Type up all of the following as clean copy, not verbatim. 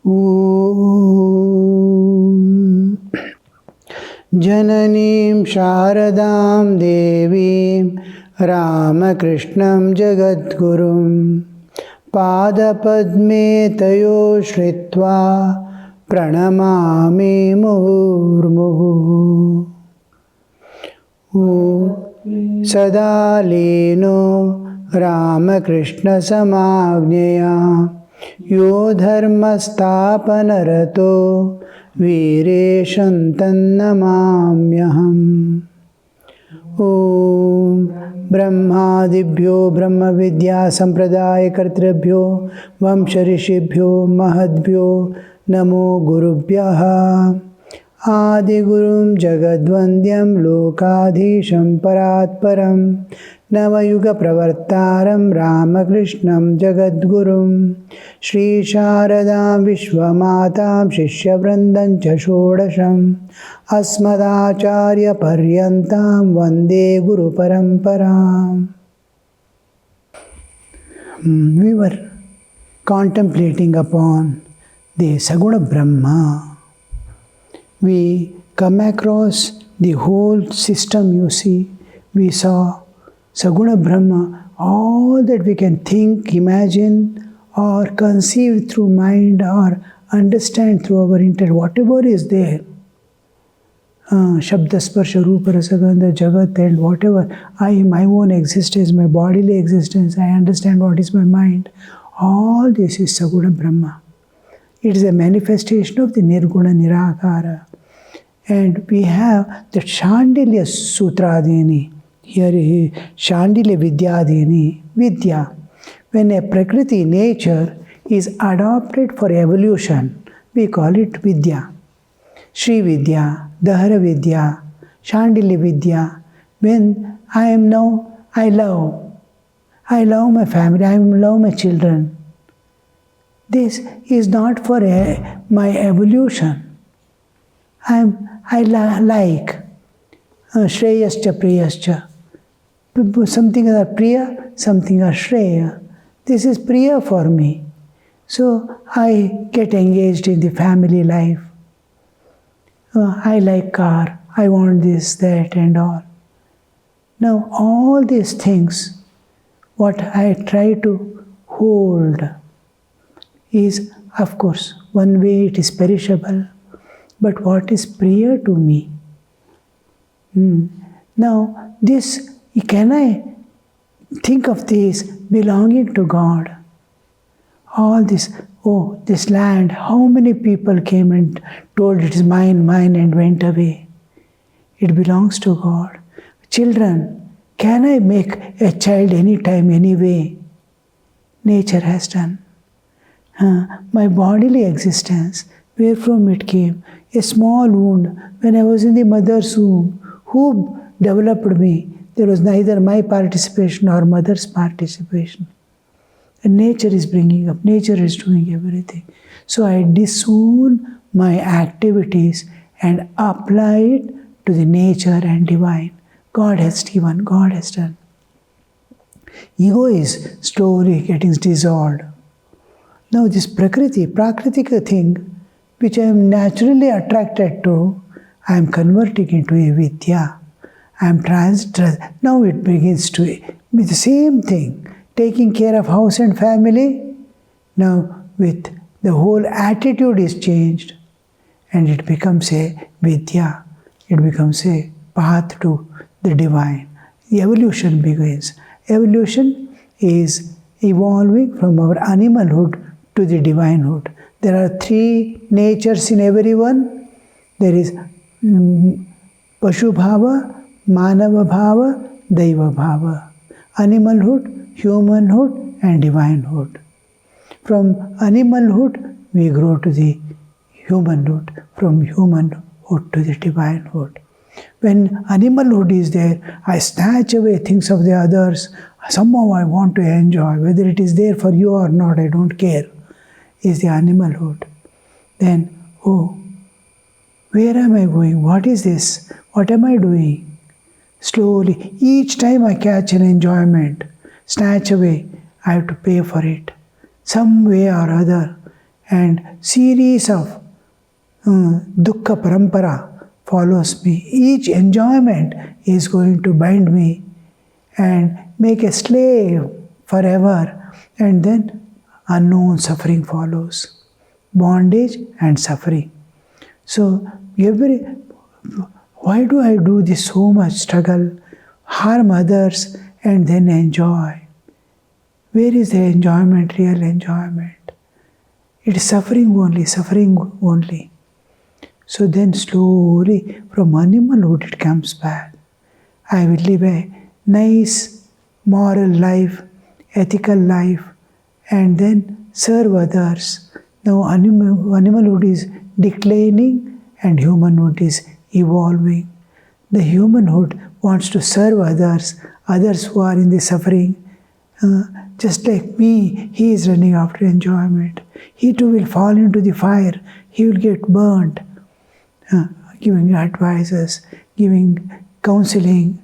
Om Jananim Sharadam Devim Ramakrishnam Jagadgurum Padapadme Tayo Shritva Pranamami Murmuhu Sada Leno Ramakrishna Samagneya Yo Dharmastapanarato Vireshantanamamyaham Om Brahmadibhyo Brahma Vidya Sampradaya Kartrabhyo Vamsharishibhyo Mahadbhyo Namo Gurubhyaha Adigurum Jagadvandyam Lokadhisham Paratparam Navayuga Pravartaram Ramakrishnam Jagadgurum Shri Sharadam Vishwamatam Shishya Vrandam Chashodasham Asmadacharya Paryantam Vande Guru Paramparam. We were contemplating upon the Saguna Brahma. We come across the whole system, you see. We saw Saguna Brahma, all that we can think, imagine, or conceive through mind, or understand through our intellect, whatever is there. Shabda, Sparsha, Rupa, Rasagandha, Jagat, and whatever. My own existence, my bodily existence, I understand what is my mind. All this is Saguna Brahma. It is a manifestation of the Nirguna Nirakara. And we have the Shandilya Sutradini. Here is Shandilya Vidyadini. Vidya. When a Prakriti, nature, is adopted for evolution, we call it Vidya. Sri Vidya, Dahara Vidya, Shandilya Vidya. When I love my family, I love my children. This is not for my evolution. I like Shreyascha Priyascha. Something are Priya, something are Shreya. This is Priya for me. So I get engaged in the family life. I like car, I want this, that and all. Now all these things, what I try to hold is, of course, one way it is perishable, but what is Priya to me? Now this, can I think of this belonging to God? All this, this land, how many people came and told it is mine, mine, and went away. It belongs to God. Children, can I make a child anytime, anyway? Nature has done. My bodily existence, where from it came? A small wound when I was in the mother's womb. Who developed me? There was neither my participation nor mother's participation. And nature is bringing up, nature is doing everything. So I disown my activities and apply it to the nature and divine. God has given, God has done. Ego is slowly getting dissolved. Now this Prakritika thing, which I am naturally attracted to, I am converting into a Vidya. I am now it begins to be the same thing. Taking care of house and family, now with the whole attitude is changed and it becomes a Vidya. It becomes a path to the divine. The evolution begins. Evolution is evolving from our animalhood to the divinehood. There are three natures in everyone. There is Pashu Bhava, Manava Bhava, Daiva Bhava. Animalhood, humanhood, and divinehood. From animalhood, we grow to the humanhood. From humanhood to the divinehood. When animalhood is there, I snatch away things of the others. Somehow I want to enjoy. Whether it is there for you or not, I don't care. Is the animalhood. Then, where am I going? What is this? What am I doing? Slowly, each time I catch an enjoyment, snatch away, I have to pay for it. Some way or other. and series of dukkha parampara follows me. Each enjoyment is going to bind me and make a slave forever, and then unknown suffering follows, bondage and suffering. So why do I do this so much struggle, harm others and then enjoy? Where is the enjoyment, real enjoyment? It is suffering only. So then slowly from animalhood it comes back. I will live a nice moral life, ethical life, and then serve others. Now animalhood is declining and humanhood is evolving. The humanhood wants to serve others who are in the suffering. Just like me, he is running after enjoyment. He too will fall into the fire. He will get burnt. Giving advices, giving counseling,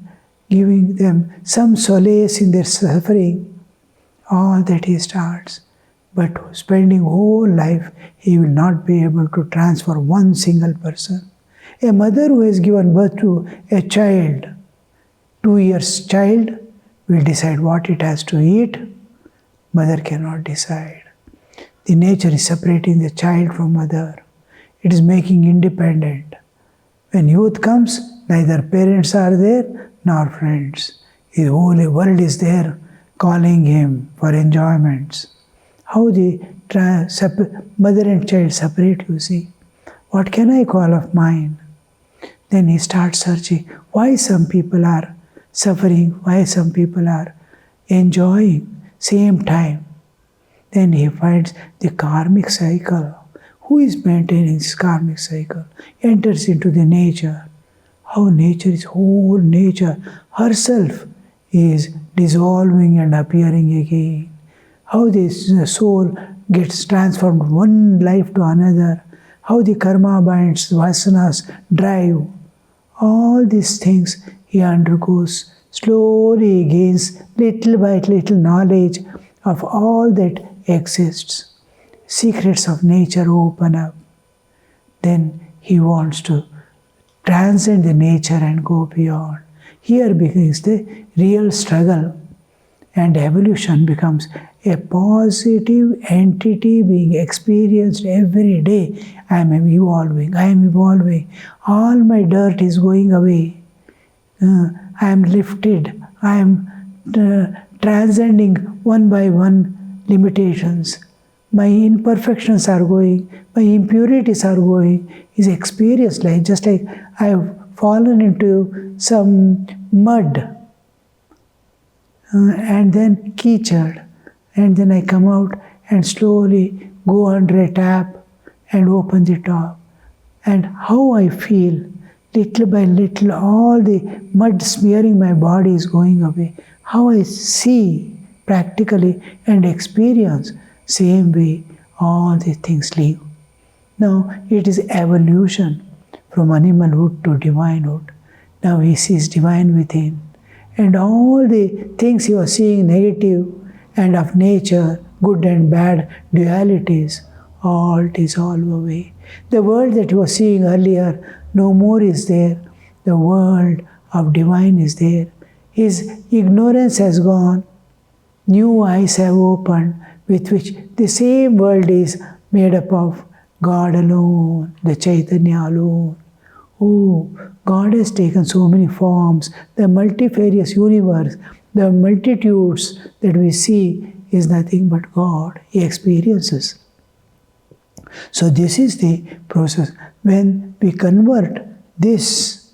giving them some solace in their suffering. All that he starts. But spending whole life, he will not be able to transfer one single person. A mother who has given birth to a child, 2 years child, will decide what it has to eat. Mother cannot decide. The nature is separating the child from mother. It is making independent. When youth comes, neither parents are there nor friends. The whole world is there calling him for enjoyments. How the mother and child separate, you see. What can I call of mine? Then he starts searching why some people are suffering, why some people are enjoying same time. Then he finds the karmic cycle. Who is maintaining this karmic cycle? Enters into the nature. How nature is, whole nature herself is dissolving and appearing again. How this soul gets transformed one life to another. How the karma binds, vasanas drive. All these things he undergoes. Slowly gains little by little knowledge of all that exists. Secrets of nature open up. Then he wants to transcend the nature and go beyond. Here begins the real struggle, and evolution becomes a positive entity being experienced every day. I am evolving. All my dirt is going away. I am lifted. I am transcending one by one limitations. My imperfections are going, my impurities are going, is experienced like just like I have fallen into some mud and then keychared, and then I come out and slowly go under a tap and open the top. And how I feel, little by little, all the mud smearing my body is going away. How I see practically and experience, same way all these things leave. Now it is evolution from animalhood to divinehood. Now he sees divine within. And all the things he was seeing negative and of nature, good and bad dualities, all dissolve away. The world that he was seeing earlier no more is there. The world of divine is there. His ignorance has gone. New eyes have opened with which the same world is made up of God alone, the Chaitanya alone. Oh, God has taken so many forms. The multifarious universe, the multitudes that we see is nothing but God. He experiences. So this is the process. When we convert this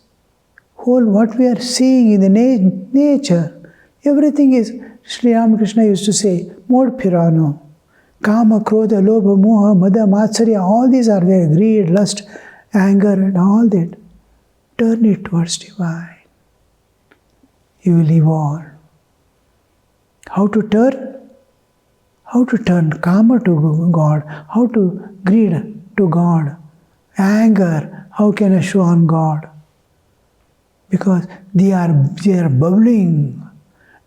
whole what we are seeing in the nature, everything is, Sri Ramakrishna used to say, Mod Pirano. Kama, Krodha, Lobha, Moha, Mada, Matsarya, all these are there. Greed, lust, anger and all that. Turn it towards divine. You will evolve. How to turn? How to turn Kama to God? How to greed to God? Anger, how can I show on God? Because they are bubbling,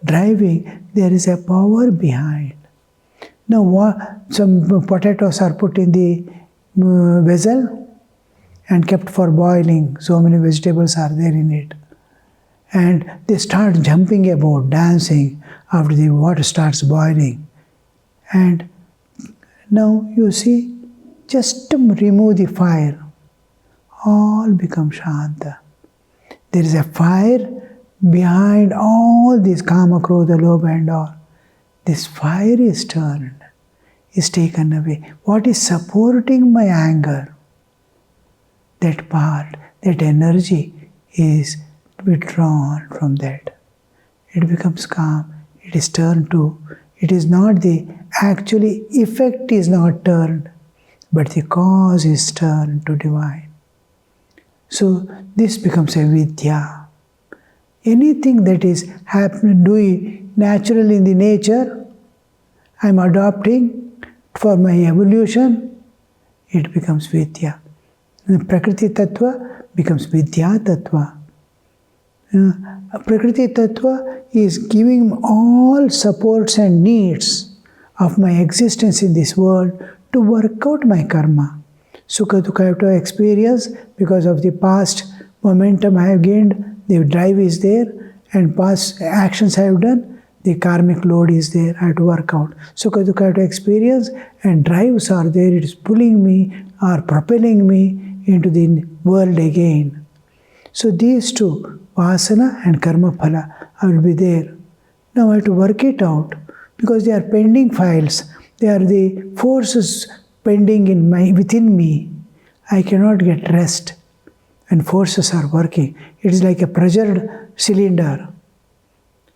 driving. There is a power behind. Now some potatoes are put in the vessel and kept for boiling. So many vegetables are there in it. And they start jumping about, dancing after the water starts boiling. And now you see, just remove the fire, all become Shanta. There is a fire behind all this Kama, Krodha, Lobha and all. This fire is turned, is taken away. What is supporting my anger? That part, that energy is withdrawn from that. It becomes calm. It is turned to, it is not the, actually effect is not turned, but the cause is turned to divine. So this becomes a vidya. Anything that is happening, doing naturally in the nature, I am adopting for my evolution, it becomes vidya. The Prakriti Tattva becomes Vidya Tattva. Prakriti Tattva is giving all supports and needs of my existence in this world to work out my karma. Sukha Dukha I have to experience because of the past momentum I have gained, the drive is there, and past actions I have done, the karmic load is there, I have to work out. Sukha Dukha I have to experience, and drives are there, it is pulling me or propelling me into the world again. So these two, Vasana and Karma Phala, will be there. Now I have to work it out because they are pending files. They are the forces pending within me. I cannot get rest and forces are working. It is like a pressured cylinder.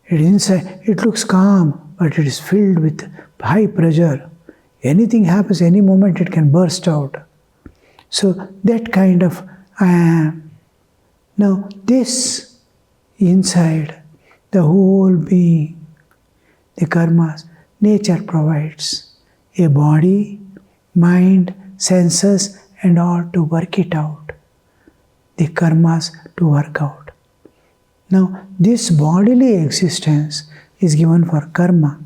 It is inside. It looks calm, but it is filled with high pressure. Anything happens, any moment it can burst out. So that kind of I am. Now this inside, the whole being, the karmas, nature provides a body, mind, senses and all to work it out. The karmas to work out. Now this bodily existence is given for karma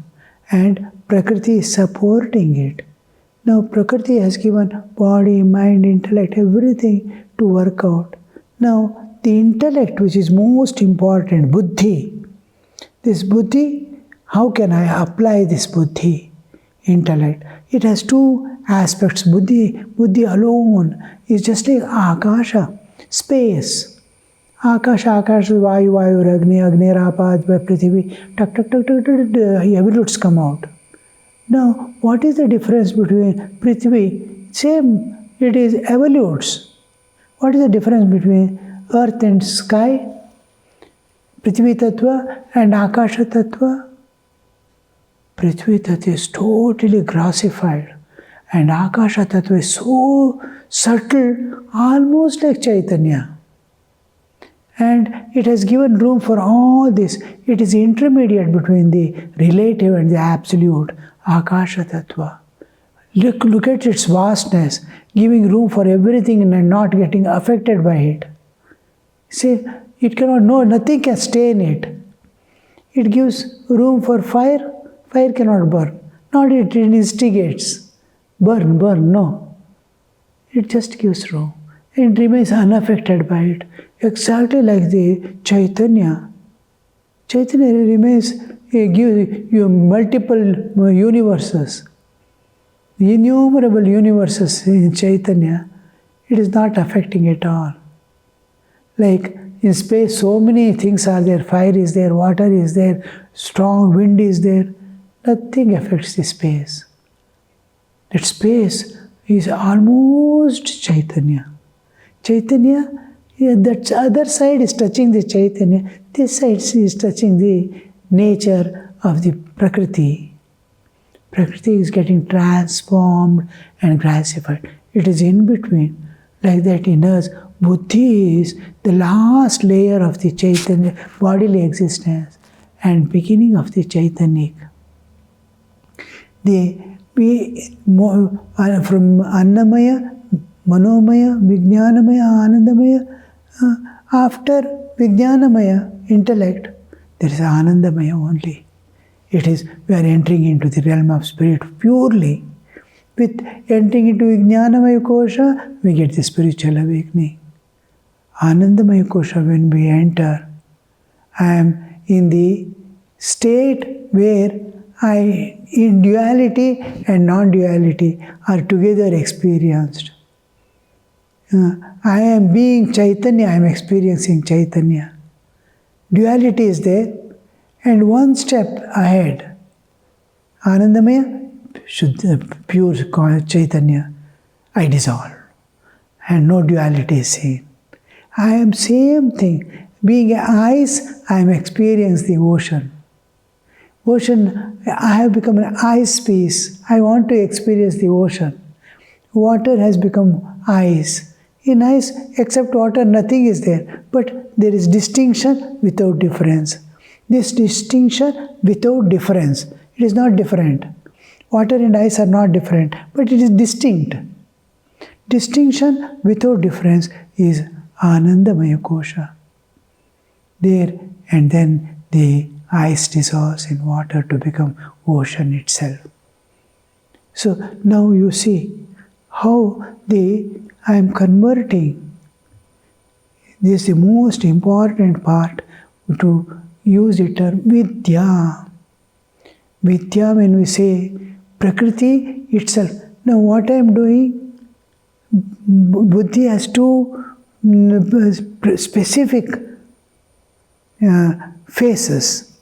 and Prakriti is supporting it. Now Prakriti has given body, mind, intellect, everything to work out. Now the intellect which is most important, buddhi. This buddhi, how can I apply this buddhi, intellect? It has two aspects. Buddhi alone is just like akasha, space. Akasha, vayu, agni, rapad, prithvi, tak, evolutes come out. Now, what is the difference between prithvi? Same, it is evolutes. What is the difference between earth and sky? Prithvi Tattva and Akasha Tattva? Prithvi Tattva is totally grossified and Akasha Tattva is so subtle, almost like Chaitanya. And it has given room for all this. It is intermediate between the relative and the absolute, Akasha Tattva. Look at its vastness, giving room for everything and not getting affected by it. See, it cannot, nothing can stay in it. It gives room for fire, fire cannot burn. Not it instigates. Burn, no. It just gives room. It remains unaffected by it. Exactly like the Chaitanya. Chaitanya remains, gives you multiple universes. Innumerable universes in Chaitanya. It is not affecting at all. Like in space, so many things are there. Fire is there, water is there, strong wind is there. Nothing affects the space. That space is almost Chaitanya. Chaitanya, that other side is touching the Chaitanya. This side is touching the nature of the Prakriti. Prakriti is getting transformed and classified. It is in between. Like that in us, Buddhi is the last layer of the Chaitanya, bodily existence and beginning of the Chaitanyik. From Annamaya, Manomaya, Vijnanamaya, Anandamaya, after Vijnanamaya, intellect, there is Anandamaya only. It is, we are entering into the realm of spirit purely. With entering into Vijnanamaya Kosha, we get the spiritual awakening. Anandamaya Kosha, when we enter, I am in the state where in duality and non-duality are together experienced. I am being Chaitanya, I am experiencing Chaitanya. Duality is there, and one step ahead, Anandamaya, pure Chaitanya, I dissolve, and no duality is seen. I am same thing. Being ice, I am experiencing the ocean. Ocean, I have become an ice piece. I want to experience the ocean. Water has become ice. In ice, except water, nothing is there. But there is distinction without difference. This distinction without difference, it is not different. Water and ice are not different, but it is distinct. Distinction without difference is Anandamaya Kosha. There, and then the ice dissolves in water to become ocean itself. So now you see how I am converting. This is the most important part, to use the term Vidya. Vidya, when we say Prakriti itself. Now what I am doing, Buddhi has two specific faces.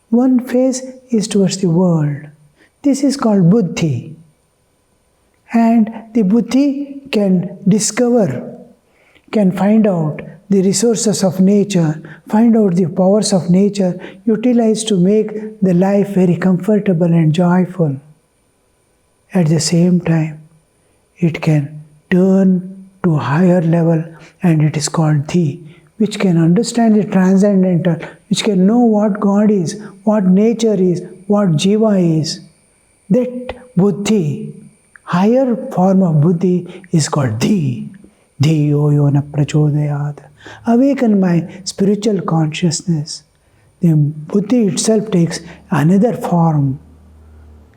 One face is towards the world. This is called Buddhi. And the Buddhi can discover, can find out the resources of nature, find out the powers of nature, utilize to make the life very comfortable and joyful. At the same time, it can turn to a higher level, and it is called Dhi, which can understand the transcendental, which can know what God is, what nature is, what Jiva is. That Buddhi, higher form of Buddhi, is called Dhi. Dhiyo yona prachodayat. Awaken my spiritual consciousness. The Buddhi itself takes another form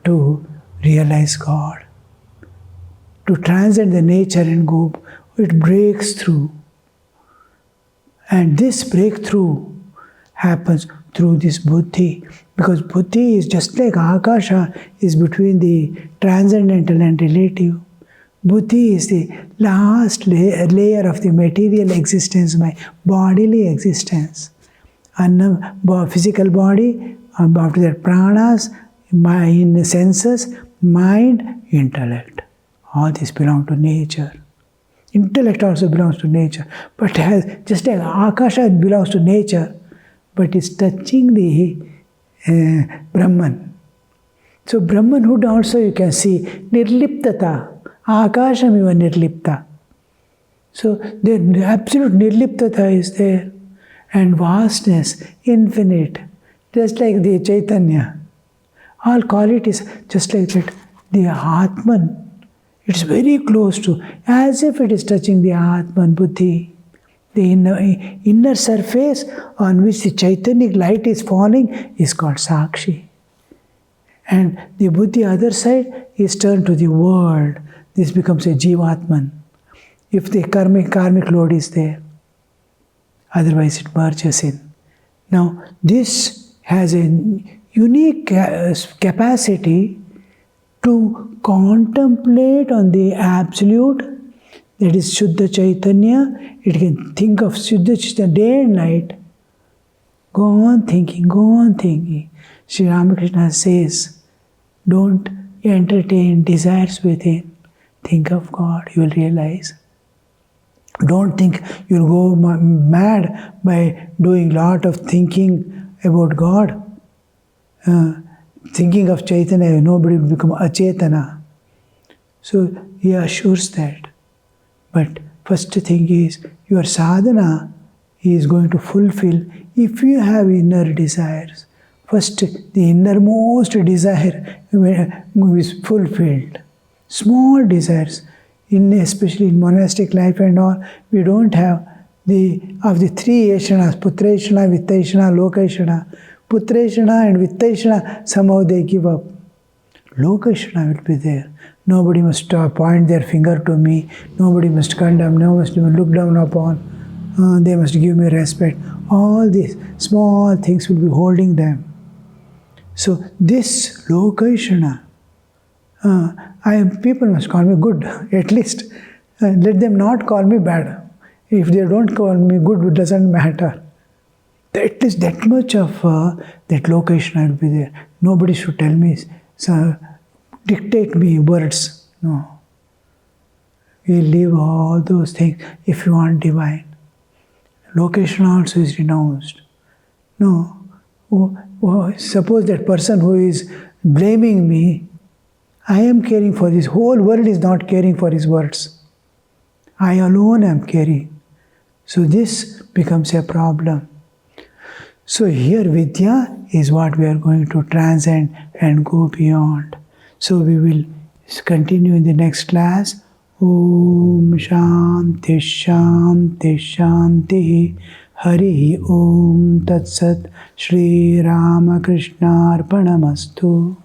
to realize God, to transcend the nature and go. It breaks through. And this breakthrough happens through this Buddhi, because Buddhi is just like Akasha is between the transcendental and relative. Buddhi is the last layer of the material existence, my bodily existence. And physical body, after that pranas, my senses, mind, intellect. All this belong to nature. Intellect also belongs to nature, but just like Akasha belongs to nature, but it's touching the Brahman. So Brahmanhood also you can see, Nirliptata, Akashamiva Nirlipta. So the absolute Nirliptata is there, and vastness, infinite, just like the Chaitanya. All qualities just like that. The Atman, it's very close to, as if it is touching the Atman, Buddhi. The inner surface on which the Chaitanic light is falling is called Sakshi. And the Buddhi other side is turned to the world. This becomes a Jivatman, if the karmic load is there. Otherwise it merges in. Now this has a unique capacity to contemplate on the Absolute, that is Shuddha Chaitanya. It can think of Shuddha Chaitanya day and night. Go on thinking. Sri Ramakrishna says, don't entertain desires within. Think of God, you will realize. Don't think you'll go mad by doing lot of thinking about God. Thinking of Chaitanya, nobody will become achetana. So he assures that. But first thing is, your sadhana is going to fulfill if you have inner desires. First, the innermost desire is fulfilled. Small desires, especially in monastic life and all, we don't have of the three yashanas, putra yashana, vitta yashana, loka yashana. Putreshana and Vitteshana, somehow they give up. Lokeshana will be there. Nobody must point their finger to me. Nobody must condemn. Nobody must look down upon. They must give me respect. All these small things will be holding them. So this Lokeshana, people must call me good, at least. Let them not call me bad. If they don't call me good, it doesn't matter. At least that much of that Lokeshana will be there. Nobody should tell me, so dictate me words. No. We leave all those things if you want divine. Lokeshana also is renounced. No. Suppose that person who is blaming me, I am caring for this. Whole world is not caring for his words. I alone am caring. So this becomes a problem. So here Vidya is what we are going to transcend and go beyond. So we will continue in the next class. Om Shanti Shanti Shanti Hari Om Tat Sat Shri Ramakrishna Arpanamastu.